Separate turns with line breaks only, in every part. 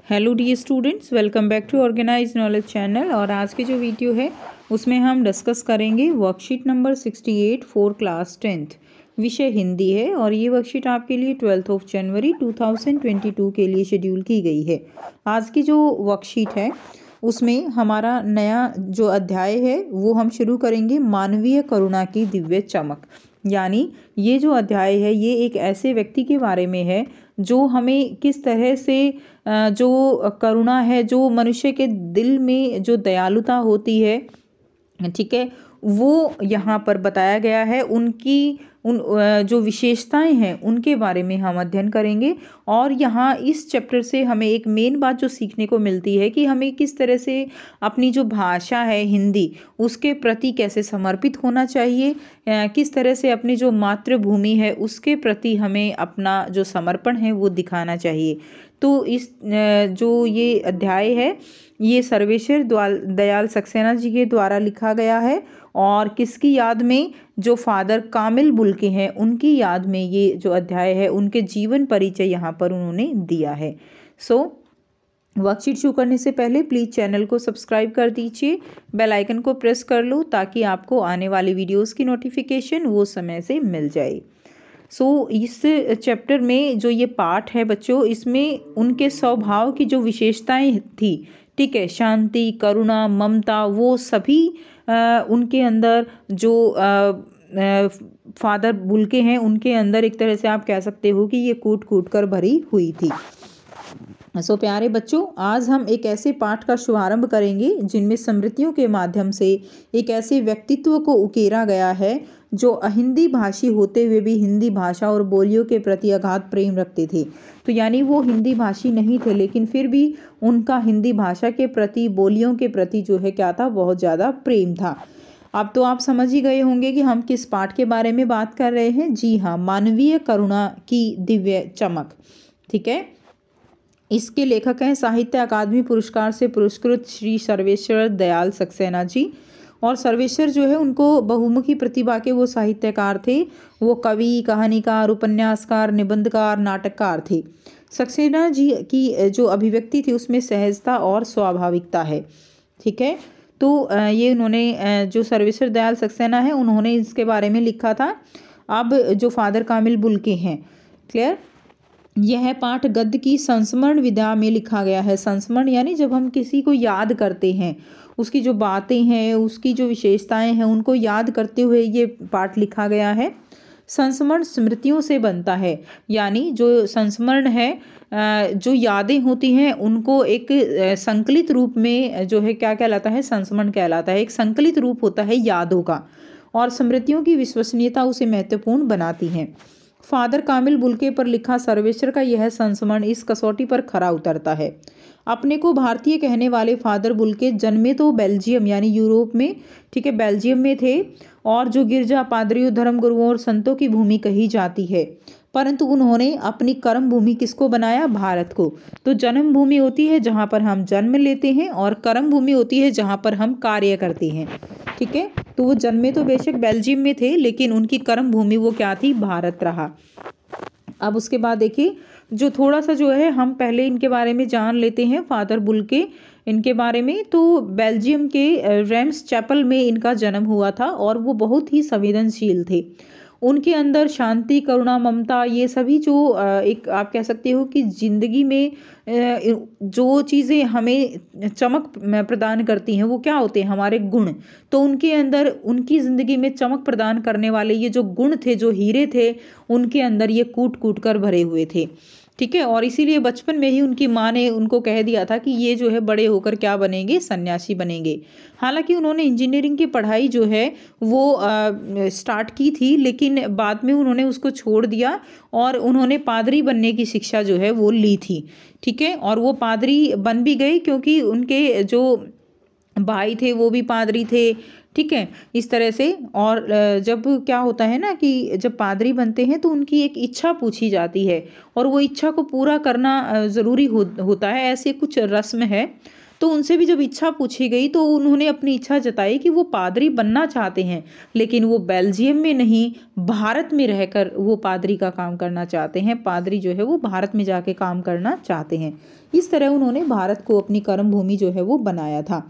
Hello dear students, welcome back to organise knowledge channel. और आज की जो वीडियो है उसमें हम डिस्कस करेंगे worksheet number 68 for class 10th। विषय हिंदी है और ये वर्कशीट आपके लिए 12 जनवरी 2022 के लिए शेड्यूल की गई है। आज की जो वर्कशीट है उसमें हमारा नया जो अध्याय है वो हम शुरू करेंगे मानवीय करुणा की दिव्य चमक। यानी ये जो अध्याय है ये एक ऐसे व्यक्ति के बारे में है जो हमें किस तरह से जो करुणा है, जो मनुष्य के दिल में जो दयालुता होती है, ठीक है, वो यहाँ पर बताया गया है। उन जो विशेषताएं हैं उनके बारे में हम अध्ययन करेंगे। और यहाँ इस चैप्टर से हमें एक मेन बात जो सीखने को मिलती है कि हमें किस तरह से अपनी जो भाषा है हिंदी उसके प्रति कैसे समर्पित होना चाहिए, किस तरह से अपनी जो मातृभूमि है उसके प्रति हमें अपना जो समर्पण है वो दिखाना चाहिए। तो इस जो ये अध्याय है ये सर्वेश्वर दयाल सक्सेना जी के द्वारा लिखा गया है और किसकी याद में, जो फादर कामिल बुल्के हैं उनकी याद में ये जो अध्याय है उनके जीवन परिचय यहाँ पर उन्होंने दिया है। वर्कशीट शुरू करने से पहले प्लीज़ चैनल को सब्सक्राइब कर दीजिए, बेल आइकन को प्रेस कर लो ताकि आपको आने वाली वीडियोस की नोटिफिकेशन वो समय से मिल जाए। इस चैप्टर में जो ये पाठ है बच्चों, इसमें उनके स्वभाव की जो विशेषताएं थी, ठीक है, शांति, करुणा, ममता, वो सभी उनके अंदर जो फादर बुल्के हैं उनके अंदर एक तरह से आप कह सकते हो कि ये कूट कूट कर भरी हुई थी। प्यारे बच्चों, आज हम एक ऐसे पाठ का शुभारंभ करेंगे जिनमें स्मृतियों के माध्यम से एक ऐसे व्यक्तित्व को उकेरा गया है जो अहिंदी भाषी होते हुए भी हिंदी भाषा और बोलियों के प्रति अगाध प्रेम रखते थे। तो यानी वो हिंदी भाषी नहीं थे लेकिन फिर भी उनका हिंदी भाषा के प्रति, बोलियों के प्रति जो है क्या था, बहुत ज़्यादा प्रेम था। अब तो आप समझ ही गए होंगे कि हम किस पाठ के बारे में बात कर रहे हैं। जी हाँ, मानवीय करुणा की दिव्य चमक, ठीक है। इसके लेखक हैं साहित्य अकादमी पुरस्कार से पुरस्कृत श्री सर्वेश्वर दयाल सक्सेना जी। और सर्वेश्वर जो है उनको बहुमुखी प्रतिभा के वो साहित्यकार थे। वो कवि, कहानीकार, उपन्यासकार, निबंधकार, नाटककार थे। सक्सेना जी की जो अभिव्यक्ति थी उसमें सहजता और स्वाभाविकता है, ठीक है। तो ये उन्होंने जो सर्वेश्वर दयाल सक्सेना है उन्होंने इसके बारे में लिखा था। अब जो फादर कामिल बुल्के हैं, क्लियर, यह पाठ गद्य की संस्मरण विधा में लिखा गया है। संस्मरण यानी जब हम किसी को याद करते हैं, उसकी जो बातें हैं, उसकी जो विशेषताएं हैं उनको याद करते हुए ये पाठ लिखा गया है। संस्मरण स्मृतियों से बनता है, यानी जो संस्मरण है, जो यादें होती हैं उनको एक संकलित रूप में जो है क्या कहलाता है, संस्मरण कहलाता है। एक संकलित रूप होता है यादों का और स्मृतियों की विश्वसनीयता उसे महत्वपूर्ण बनाती हैं। फादर कामिल बुल्के पर लिखा सर्वेश्वर का यह संस्मरण इस कसौटी पर खरा उतरता है। अपने को भारतीय कहने वाले फादर बुल्के जन्मे तो बेल्जियम यानी यूरोप में, ठीक है, बेल्जियम में थे और जो गिरजा, पादरियों, धर्मगुरुओं और संतों की भूमि कही जाती है, परंतु उन्होंने अपनी कर्म भूमि किसको बनाया, भारत को। तो जन्म भूमि होती है जहाँ पर हम जन्म लेते हैं और कर्म भूमि होती है जहाँ पर हम कार्य करते हैं, ठीक है। तो वो जन्मे तो बेशक बेल्जियम में थे लेकिन उनकी कर्म भूमि वो क्या थी, भारत रहा। अब उसके बाद देखिए, जो थोड़ा सा जो है हम पहले इनके बारे में जान लेते हैं फादर बुल्के इनके बारे में। तो बेल्जियम के रेम्स चैपल में इनका जन्म हुआ था और वो बहुत ही संवेदनशील थे। उनके अंदर शांति, करुणा, ममता, ये सभी जो एक आप कह सकते हो कि जिंदगी में जो चीज़ें हमें चमक प्रदान करती हैं वो क्या होते हैं, हमारे गुण। तो उनके अंदर, उनकी ज़िंदगी में चमक प्रदान करने वाले ये जो गुण थे, जो हीरे थे, उनके अंदर ये कूट कूट कर भरे हुए थे, ठीक है। और इसीलिए बचपन में ही उनकी माँ ने उनको कह दिया था कि ये जो है बड़े होकर क्या बनेंगे, सन्यासी बनेंगे। हालांकि उन्होंने इंजीनियरिंग की पढ़ाई जो है वो स्टार्ट की थी लेकिन बाद में उन्होंने उसको छोड़ दिया और उन्होंने पादरी बनने की शिक्षा जो है वो ली थी, ठीक है। और वो पादरी बन भी गई क्योंकि उनके जो भाई थे वो भी पादरी थे, ठीक है, इस तरह से। और जब क्या होता है ना कि जब पादरी बनते हैं तो उनकी एक इच्छा पूछी जाती है और वो इच्छा को पूरा करना ज़रूरी होता है, ऐसे कुछ रस्म है। तो तो उनसे भी जब इच्छा पूछी गई तो उन्होंने अपनी इच्छा जताई कि वो पादरी बनना चाहते हैं, लेकिन वो बेल्जियम में नहीं भारत में रहकर वो पादरी का काम करना चाहते हैं। पादरी जो है वो भारत में जाके काम करना चाहते हैं। इस तरह उन्होंने भारत को अपनी कर्म भूमि जो है वो बनाया था।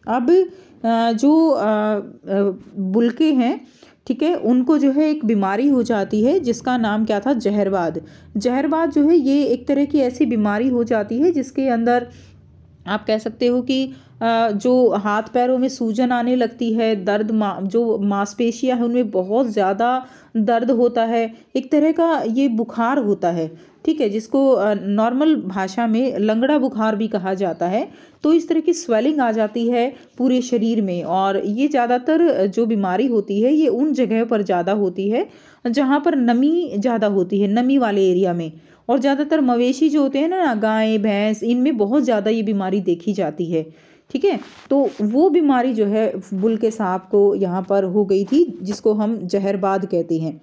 अब जो बुल्के हैं, ठीक है, उनको जो है एक बीमारी हो जाती है जिसका नाम क्या था, जहरबाद। जहरबाद जो है ये एक तरह की ऐसी बीमारी हो जाती है जिसके अंदर आप कह सकते हो कि जो हाथ पैरों में सूजन आने लगती है, दर्द जो मांसपेशियां हैं उनमें बहुत ज़्यादा दर्द होता है, एक तरह का ये बुखार होता है, ठीक है, जिसको नॉर्मल भाषा में लंगड़ा बुखार भी कहा जाता है। तो इस तरह की स्वेलिंग आ जाती है पूरे शरीर में, और ये ज़्यादातर जो बीमारी होती है ये उन जगह पर ज़्यादा होती है जहाँ पर नमी ज़्यादा होती है, नमी वाले एरिया में। और ज़्यादातर मवेशी जो होते हैं ना, गाय भैंस, इनमें बहुत ज़्यादा ये बीमारी देखी जाती है, ठीक है। तो वो बीमारी जो है बुल्के साहब को यहाँ पर हो गई थी, जिसको हम जहरबाद कहते हैं।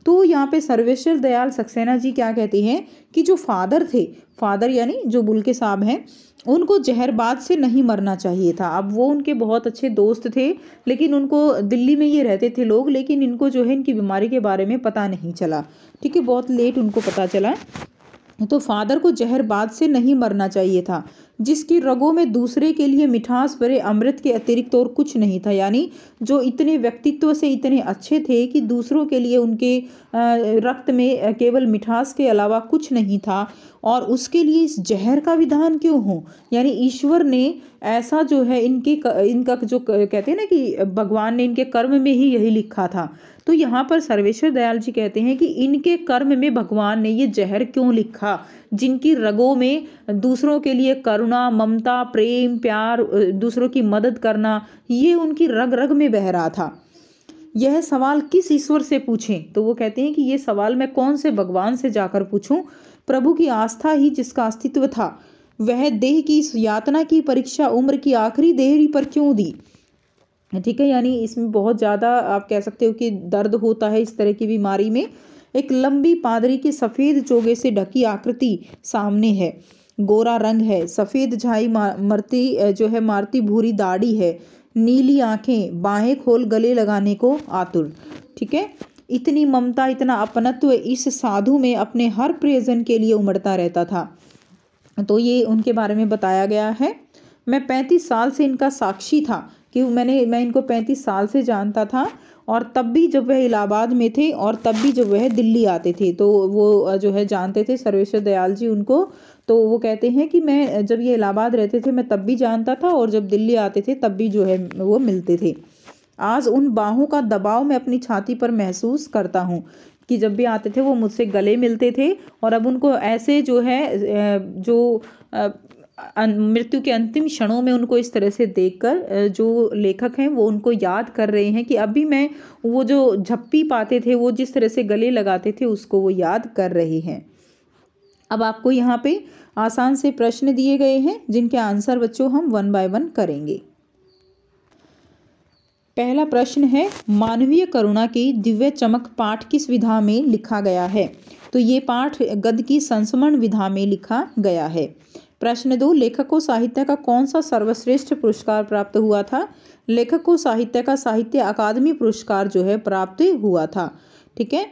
तो यहाँ पे सर्वेश्वर दयाल सक्सेना जी क्या कहते हैं कि जो फादर थे, फादर यानी जो बुल्के साहब हैं, उनको जहरबाद से नहीं मरना चाहिए था। अब वो उनके बहुत अच्छे दोस्त थे, लेकिन उनको दिल्ली में ये रहते थे लोग, लेकिन इनको जो है इनकी बीमारी के बारे में पता नहीं चला, ठीक है, बहुत लेट उनको पता चला। तो फादर को जहरबाद से नहीं मरना चाहिए था, जिसकी रगों में दूसरे के लिए मिठास भरे अमृत के अतिरिक्त और कुछ नहीं था। यानी जो इतने व्यक्तित्व से इतने अच्छे थे कि दूसरों के लिए उनके रक्त में केवल मिठास के अलावा कुछ नहीं था, और उसके लिए इस जहर का विधान क्यों हो। यानी ईश्वर ने ऐसा जो है इनका जो कहते हैं ना कि भगवान ने इनके कर्म में ही यही लिखा था। तो यहाँ पर सर्वेश्वर दयाल जी कहते हैं कि इनके कर्म में भगवान ने ये जहर क्यों लिखा, जिनकी रगों में दूसरों के लिए करुणा, ममता, प्रेम, प्यार, दूसरों की मदद करना, ये उनकी रग रग में बह रहा था। यह सवाल किस ईश्वर से पूछें, तो वो कहते हैं कि ये सवाल मैं कौन से भगवान से जाकर पूछूं। प्रभु की आस्था ही जिसका अस्तित्व था, वह देह की इस यातना की परीक्षा उम्र की आखिरी देहरी पर क्यों दी, ठीक है। यानी इसमें बहुत ज़्यादा आप कह सकते हो कि दर्द होता है इस तरह की बीमारी में। एक लंबी पादरी की सफ़ेद चोगे से ढकी आकृति सामने है, गोरा रंग है, सफ़ेद झाई मारती भूरी दाढ़ी है, नीली आंखें, बाहें खोल गले लगाने को आतुर, ठीक है। इतनी ममता, इतना अपनत्व इस साधु में अपने हर प्रियजन के लिए उमड़ता रहता था। तो ये उनके बारे में बताया गया है। मैं 35 साल से इनका साक्षी था कि मैं इनको 35 साल से जानता था, और तब भी जब वह इलाहाबाद में थे और तब भी जब वह दिल्ली आते थे, तो वो जो है जानते थे सर्वेश्वर दयाल जी उनको। तो वो कहते हैं कि मैं जब ये इलाहाबाद रहते थे मैं तब भी जानता था, और जब दिल्ली आते थे तब भी जो है वो मिलते थे। आज उन बाहों का दबाव मैं अपनी छाती पर महसूस करता हूँ कि जब भी आते थे वो मुझसे गले मिलते थे, और अब उनको ऐसे जो है मृत्यु के अंतिम क्षणों में उनको इस तरह से देखकर जो लेखक हैं वो उनको याद कर रहे हैं कि अभी मैं वो जो झप्पी पाते थे, वो जिस तरह से गले लगाते थे, उसको वो याद कर रहे हैं। अब आपको यहाँ पे आसान से प्रश्न दिए गए हैं जिनके आंसर बच्चों हम 1 बाय 1 करेंगे। पहला प्रश्न है, मानवीय करुणा की दिव्य चमक पाठ किस विधा में लिखा गया है। तो ये पाठ गद्य की संस्मरण विधा में लिखा गया है। प्रश्न 2, लेखक को साहित्य का कौन सा सर्वश्रेष्ठ पुरस्कार प्राप्त हुआ था। लेखक को साहित्य का साहित्य अकादमी पुरस्कार जो है प्राप्त हुआ था, ठीक है।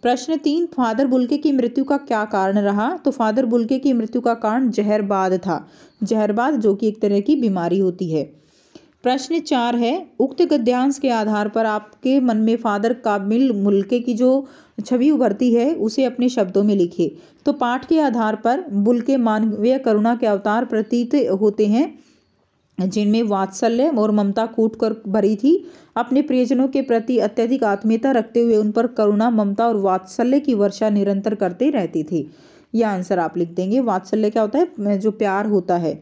प्रश्न 3, फादर बुल्के की मृत्यु का क्या कारण रहा। तो फादर बुल्के की मृत्यु का कारण जहरबाद था, जहरबाद जो कि एक तरह की बीमारी होती है। प्रश्न 4 है, उक्त गद्यांश के आधार पर आपके मन में फादर कामिल बुल्के की जो छवि उभरती है उसे अपने शब्दों में लिखिए। तो पाठ के आधार पर बुल्के मानवीय करुणा के अवतार प्रतीत होते हैं, जिनमें वात्सल्य और ममता कूट कर भरी थी। अपने प्रियजनों के प्रति अत्यधिक आत्मीयता रखते हुए उन पर करुणा, ममता और वात्सल्य की वर्षा निरंतर करते रहती थी। यह आंसर आप लिख देंगे। वात्सल्य क्या होता है, जो प्यार होता है।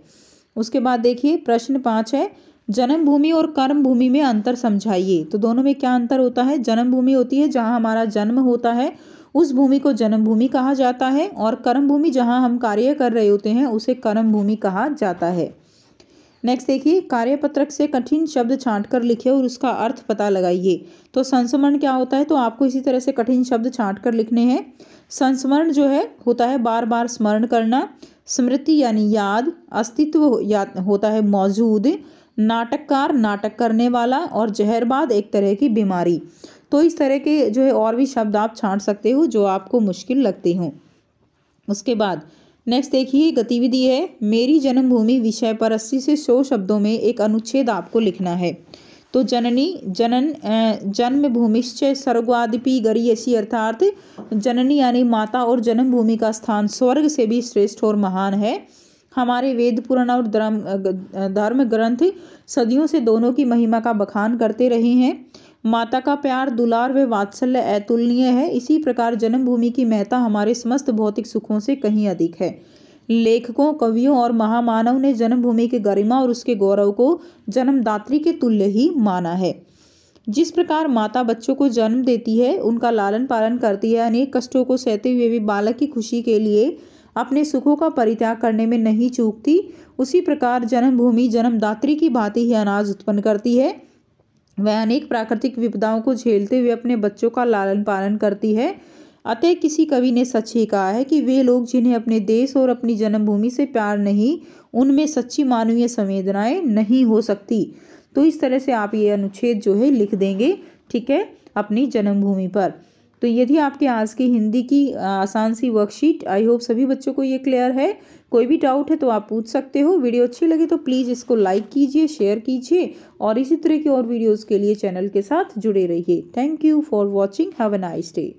उसके बाद देखिए प्रश्न 5 है, जन्मभूमि और कर्म भूमि में अंतर समझाइए। तो दोनों में क्या अंतर होता है। जन्मभूमि होती है जहाँ हमारा जन्म होता है, उस भूमि को जन्मभूमि कहा जाता है, और कर्म भूमि जहाँ हम कार्य कर रहे होते हैं उसे कर्म भूमि कहा जाता है। नेक्स्ट देखिए, कार्यपत्रक से कठिन शब्द छांटकर लिखिए और उसका अर्थ पता लगाइए। तो संस्मरण क्या होता है, तो आपको इसी तरह से कठिन शब्द छांटकर लिखने हैं। संस्मरण जो है होता है बार बार स्मरण करना। स्मृति यानी याद, अस्तित्व होता है मौजूद, नाटककार नाटक करने वाला, और जहरबाद एक तरह की बीमारी। तो इस तरह के जो है और भी शब्द आप छांट सकते हो जो आपको मुश्किल लगते हों। उसके बाद नेक्स्ट देखिए गतिविधि है मेरी जन्मभूमि विषय पर 80 से 100 शब्दों में एक अनुच्छेद आपको लिखना है। तो जननी जनन जन्मभूमिश्च स्वर्गादपि गरीयसी, अर्थात जननी यानी माता और जन्मभूमि का स्थान स्वर्ग से भी श्रेष्ठ और महान है। हमारे वेद पुराण और धर्म ग्रंथ सदियों से दोनों की महिमा का बखान करते रहे हैं। माता का प्यार, दुलार व वात्सल्य अतुलनीय है। इसी प्रकार जन्मभूमि की महत्ता हमारे समस्त भौतिक सुखों से कहीं अधिक है। लेखकों, कवियों और महामानव ने जन्मभूमि की गरिमा और उसके गौरव को जन्मदात्री के तुल्य ही माना है। जिस प्रकार माता बच्चों को जन्म देती है, उनका लालन पालन करती है, अनेक कष्टों को सहते हुए भी बालक की खुशी के लिए अपने सुखों का परित्याग करने में नहीं चूकती, उसी प्रकार जन्मभूमि जन्मदात्री की भांति ही अनाज उत्पन्न करती है। वह अनेक प्राकृतिक विपदाओं को झेलते हुए अपने बच्चों का लालन पालन करती है। अतः किसी कवि ने सच ही कहा है कि वे लोग जिन्हें अपने देश और अपनी जन्मभूमि से प्यार नहीं, उनमें सच्ची मानवीय संवेदनाएं नहीं हो सकती। तो इस तरह से आप ये अनुच्छेद जो है लिख देंगे, ठीक है, अपनी जन्मभूमि पर। तो यदि आपके आज की हिंदी की आसान सी वर्कशीट, आई होप सभी बच्चों को ये क्लियर है। कोई भी डाउट है तो आप पूछ सकते हो। वीडियो अच्छी लगे तो प्लीज़ इसको लाइक कीजिए, शेयर कीजिए, और इसी तरह की और वीडियोज़ के लिए चैनल के साथ जुड़े रहिए। Thank you for watching. Have a nice day.